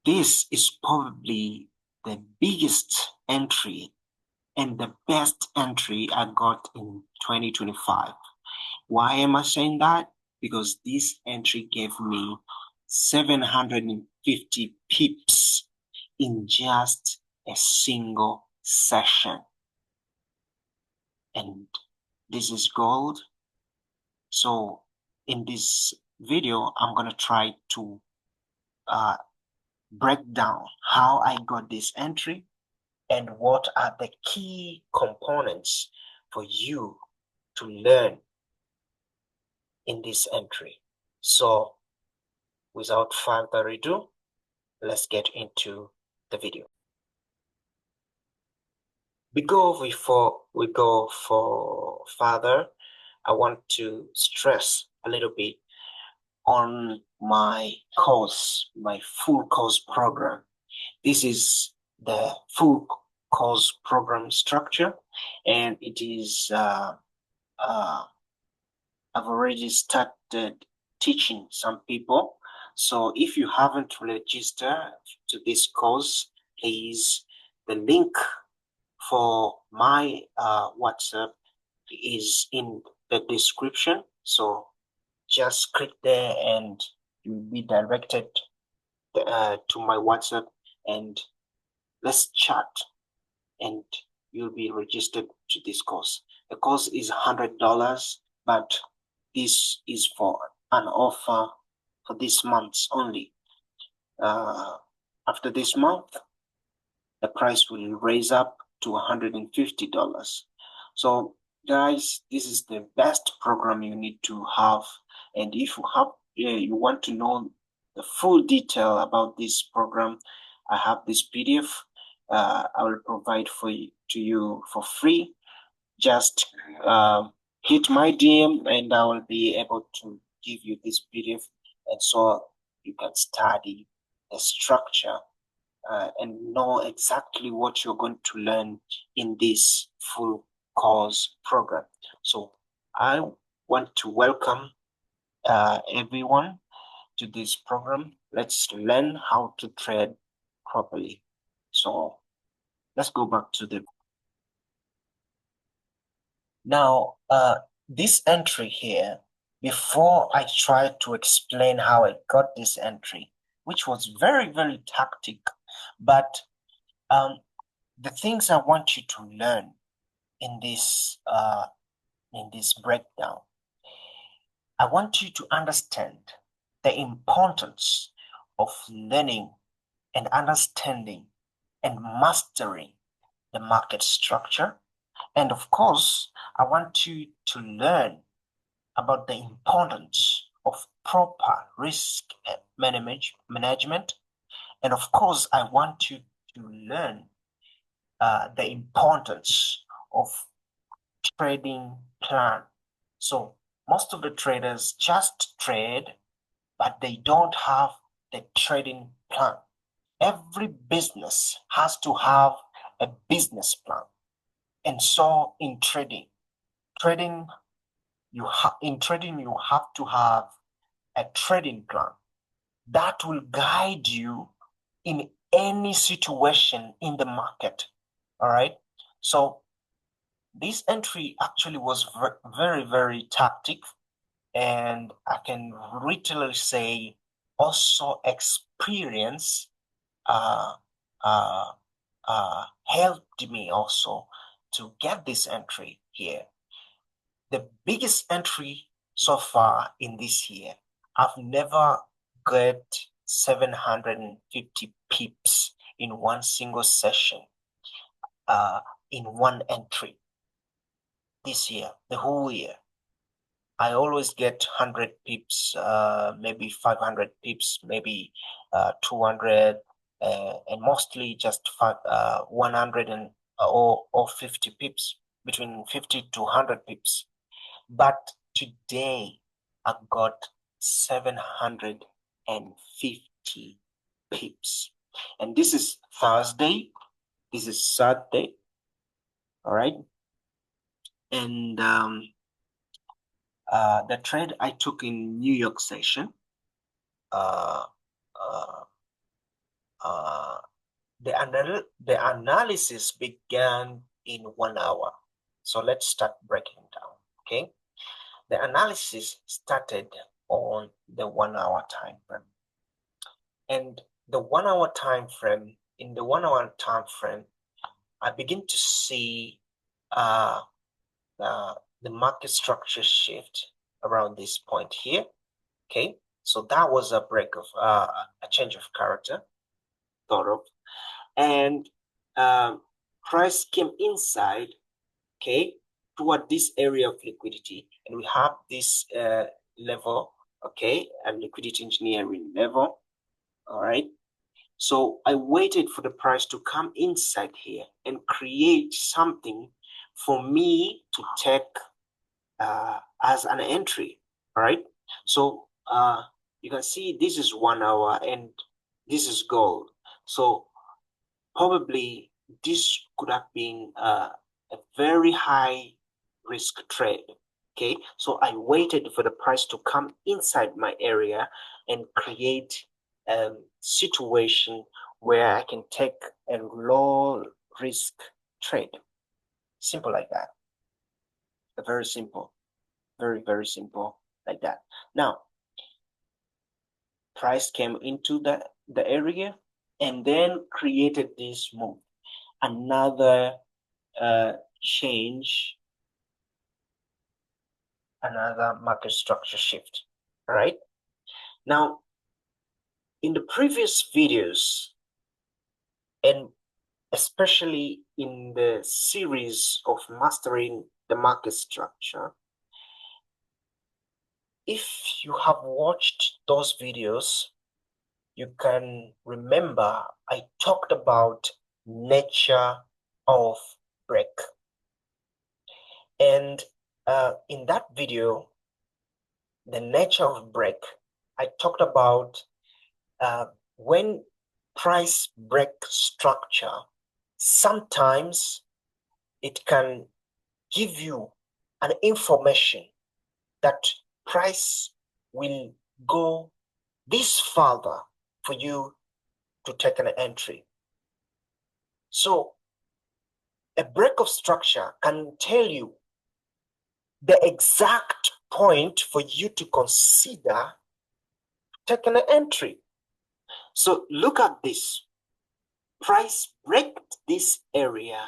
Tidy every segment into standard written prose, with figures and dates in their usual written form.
This is probably the biggest entry and the best entry I got in 2025. Why am I saying that? Because this entry gave me 750 pips in just a single session. And this is gold. So in this video, I'm going to try to break down how I got this entry and what are the key components for you to learn in this entry. So without further ado, let's get into the video. Before we go for further, I want to stress a little bit on my course, my full course program. This is the full course program structure, and it is I've already started teaching some people. So if you haven't registered to this course, please, the link for my WhatsApp is in the description. So just click there and you'll be directed to my WhatsApp, and let's chat, and you'll be registered to this course. The course is $100, but this is for an offer for this month only. After this month, the price will raise up to $150. So guys, this is the best program you need to have. And if you want to know the full detail about this program, I have this PDF I will provide to you for free. Just hit my DM and I will be able to give you this PDF, and so you can study the structure and know exactly what you're going to learn in this full course program. So I want to welcome everyone to this program. Let's learn how to trade properly. So let's go back to the now this entry here. Before I try to explain how I got this entry, which was very, very tactic, but the things I want you to learn in this breakdown, I want you to understand the importance of learning and understanding and mastering the market structure. And of course, I want you to learn about the importance of proper risk management. And of course, I want you to learn the importance of trading plan. So most of the traders just trade, but they don't have the trading plan. Every business has to have a business plan. And so in trading you have to have a trading plan that will guide you in any situation in the market. All right. So this entry actually was very, very tactic, and I can literally say also experience helped me also to get this entry here. The biggest entry so far in this year, I've never got 750 pips in one single session in one entry this year, the whole year. I always get 100 pips, maybe 500 pips, maybe 200, and mostly just 100 or 50 pips, between 50 to 100 pips. But today I got 750 pips. And this is Thursday. This is Saturday. All right. And the trade I took in New York session, the analysis began in 1 hour. So let's start breaking down. Okay, the analysis started on the 1 hour time frame, and the 1 hour time frame. In the 1 hour time frame, I begin to see uh, the market structure shift around this point here. Okay, so that was a break of a change of character, sort of, and price came inside, okay, toward this area of liquidity, and we have this level, okay, a liquidity engineering level. All right. So I waited for the price to come inside here and create something for me to take as an entry. All right. So you can see this is 1 hour and this is gold. So probably this could have been a very high risk trade. Okay. So I waited for the price to come inside my area and create a situation where I can take a low risk trade. Simple like that. Very simple. Very, very simple like that. Now, price came into the area and then created this move. Another change, another market structure shift. All right. Now, in the previous videos, and especially in the series of mastering the market structure, if you have watched those videos, you can remember I talked about nature of break. And in that video, the nature of break, I talked about when price break structure, sometimes it can give you an information that price will go this further for you to take an entry. So a break of structure can tell you the exact point for you to consider taking an entry. So look at this. Price break this area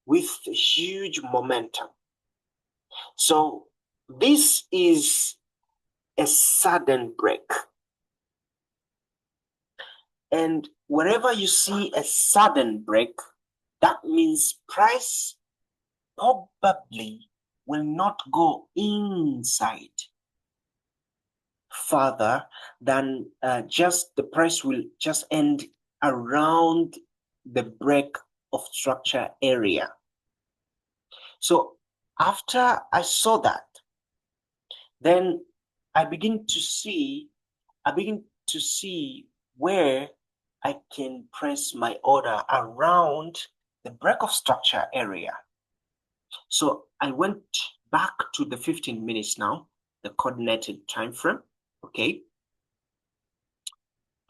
with huge momentum. So this is a sudden break. And wherever you see a sudden break, that means price probably will not go inside further than just the price will just end around the break of structure area. So after I saw that, then I begin to see where I can press my order around the break of structure area. So I went back to the 15 minutes now, the coordinated time frame, okay?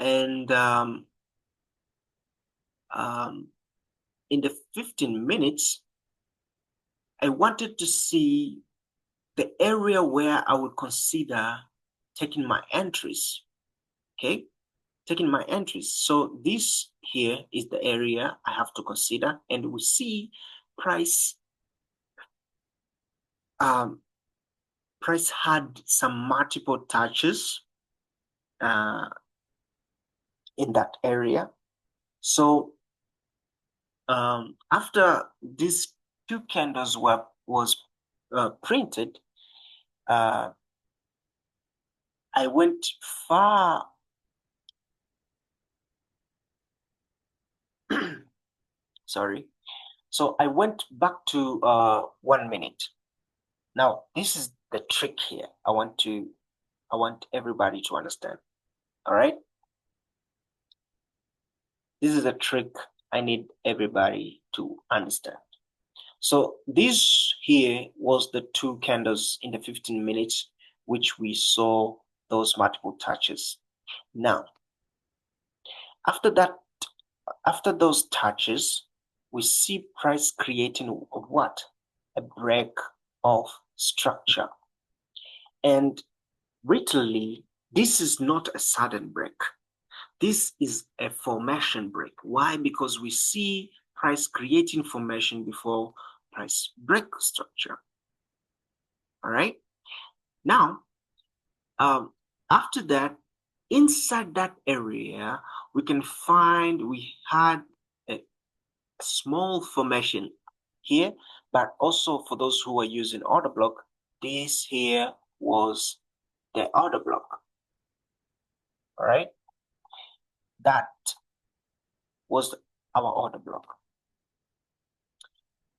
And in the 15 minutes, I wanted to see the area where I would consider taking my entries, okay? Taking my entries. So this here is the area I have to consider, and we see price price had some multiple touches in that area. So after these two candles was printed, I went far. Sorry. So I went back to 1 minute. Now this is the trick here. I want everybody to understand. All right. This is a trick I need everybody to understand. So this here was the two candles in the 15 minutes, which we saw those multiple touches. Now, after that After those touches, we see price creating what? A break of structure. And literally, this is not a sudden break. This is a formation break. Why? Because we see price creating formation before price break structure. All right. Now, after that, inside that area, we can find we had a small formation here, but also for those who are using order block, this here was the order block. All right. That was our order block.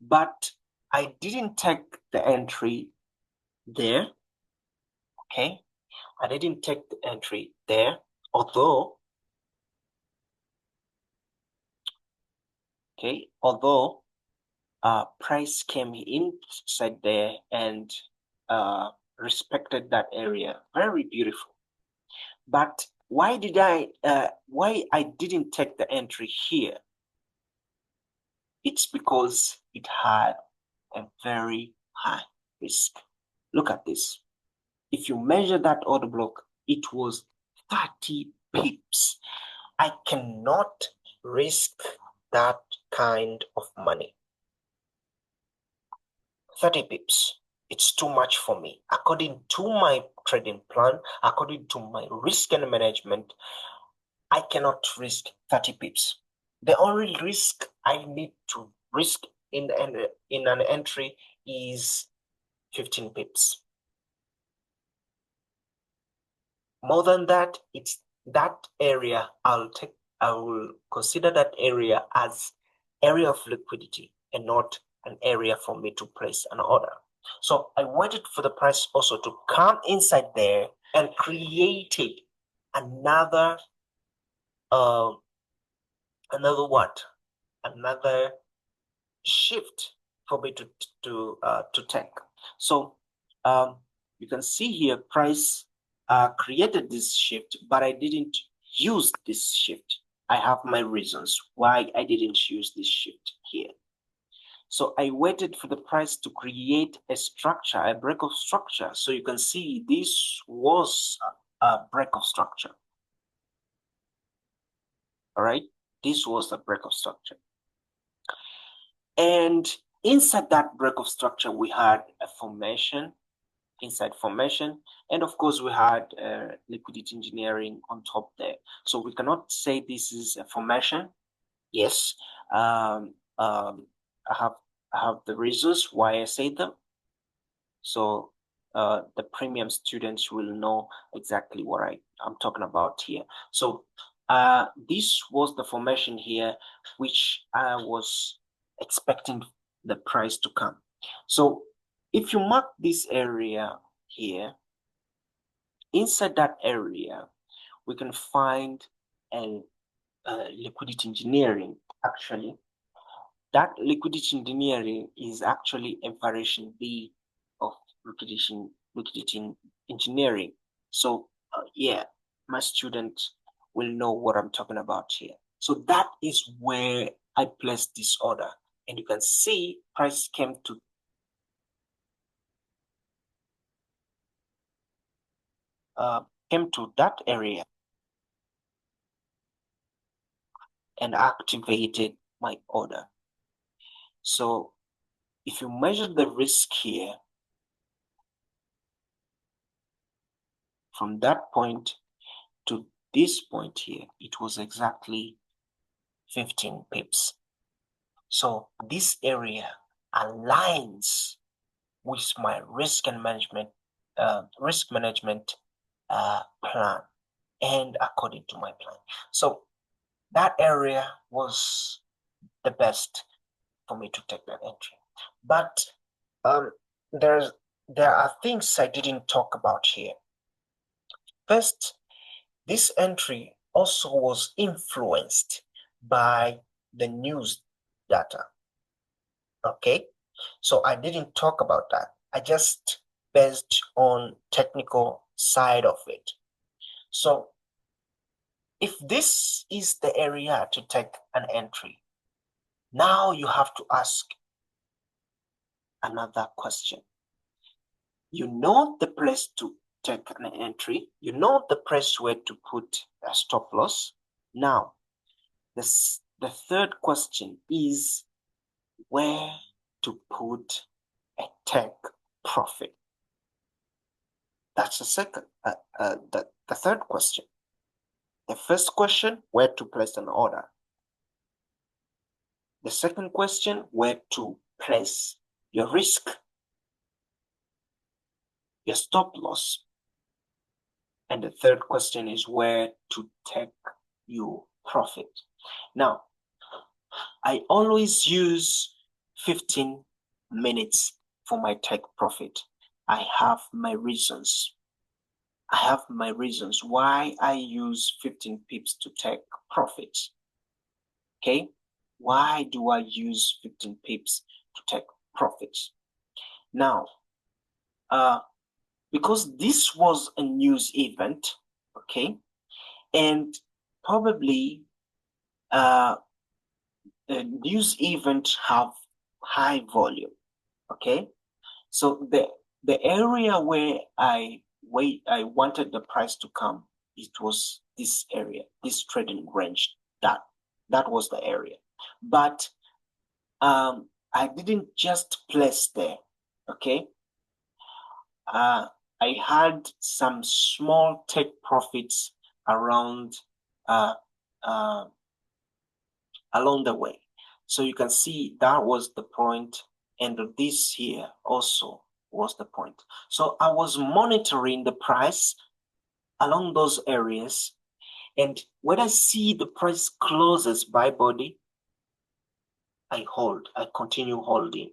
But I didn't take the entry there. Okay. I didn't take the entry there, although price came inside there and respected that area. Very beautiful. But why I didn't take the entry here? It's because it had a very high risk. Look at this. If you measure that order block, it was 30 pips. I cannot risk that kind of money. 30 pips. It's too much for me. According to my trading plan, according to my risk and management, I cannot risk 30 pips. The only risk I need to risk in an entry is 15 pips. More than that, it's that area I will consider that area as area of liquidity and not an area for me to place an order. So I waited for the price also to come inside there and created another another shift for me to take. So you can see here price created this shift, but I didn't use this shift. I have my reasons why I didn't use this shift here. So I waited for the price to create a structure, a break of structure. So you can see this was a break of structure. All right, this was a break of structure. And inside that break of structure, we had a formation, inside formation, and of course we had liquidity engineering on top there. So we cannot say this is a formation. Yes, I have the reasons why I say them. So the premium students will know exactly what I'm talking about here. So this was the formation here, which I was expecting the price to come. So if you mark this area here, inside that area, we can find a liquidity engineering. Actually, that liquidity engineering is actually a variation B of liquidity engineering. So yeah, my students will know what I'm talking about here. So that is where I placed this order, and you can see price came to that area and activated my order. So if you measure the risk here, from that point to this point here, it was exactly 15 pips. So this area aligns with my risk management plan and according to my plan. So that area was the best for me to take that entry. But there are things I didn't talk about here. First, this entry also was influenced by the news data. Okay, so I didn't talk about that. I just based on technical side of it. So If this is the area to take an entry, now you have to ask another question. You know the place to take an entry, you know the place where to put a stop loss. Now, the third question is where to put a take profit. That's the third question. The first question, where to place an order. The second question, where to place your risk, your stop loss. And the third question is where to take your profit. Now, I always use 15 minutes for my take profit. I have my reasons. I have my reasons why I use 15 pips to take profits. Okay? Why do I use 15 pips to take profits? Now, because this was a news event, okay, and probably the news event have high volume, okay. So the area where I wanted the price to come, it was this area, this trading range. That was the area, but I didn't just place there, okay. I had some small take profits around along the way. So you can see that was the point, and this here also was the point. So I was monitoring the price along those areas, and when I see the price closes by body, I continue holding.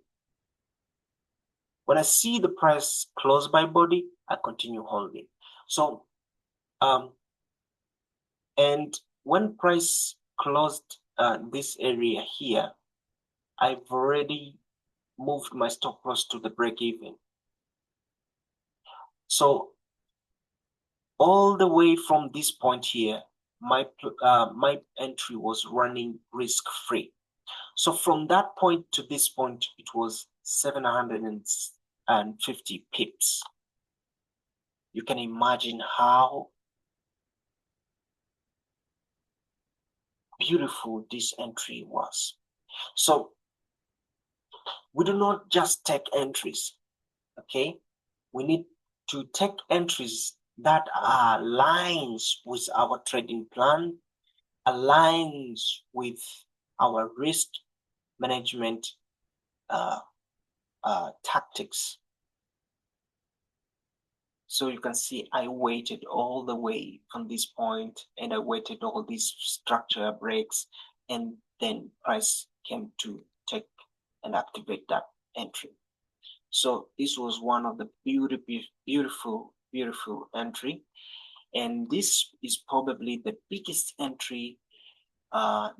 When I see the price close by body, I continue holding. So, and when price closed this area here, I've already moved my stop loss to the break even. So all the way from this point here, my entry was running risk free. So from that point to this point, it was 750 pips. You can imagine how beautiful this entry was. So we do not just take entries, okay? We need to take entries that aligns with our trading plan, aligns with our risk management tactics. So you can see I waited all the way from this point, and I waited all these structure breaks, and then price came to take and activate that entry. So this was one of the beautiful entry, and this is probably the biggest entry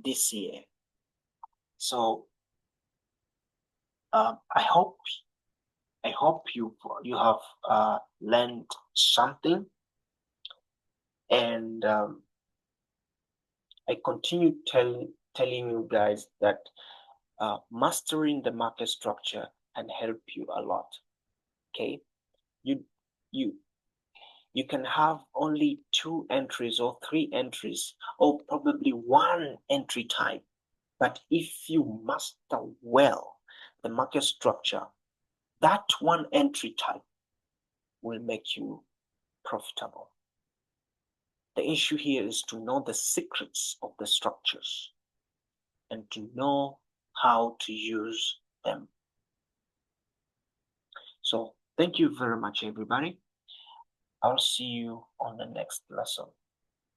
this year. So I hope you have learned something, and I continue telling you guys that mastering the market structure can help you a lot. Okay, you can have only 2 entries or 3 entries, or probably 1 entry type, but if you master well the market structure, that 1 entry type will make you profitable. The issue here is to know the secrets of the structures and to know how to use them. So thank you very much, everybody. I'll see you on the next lesson.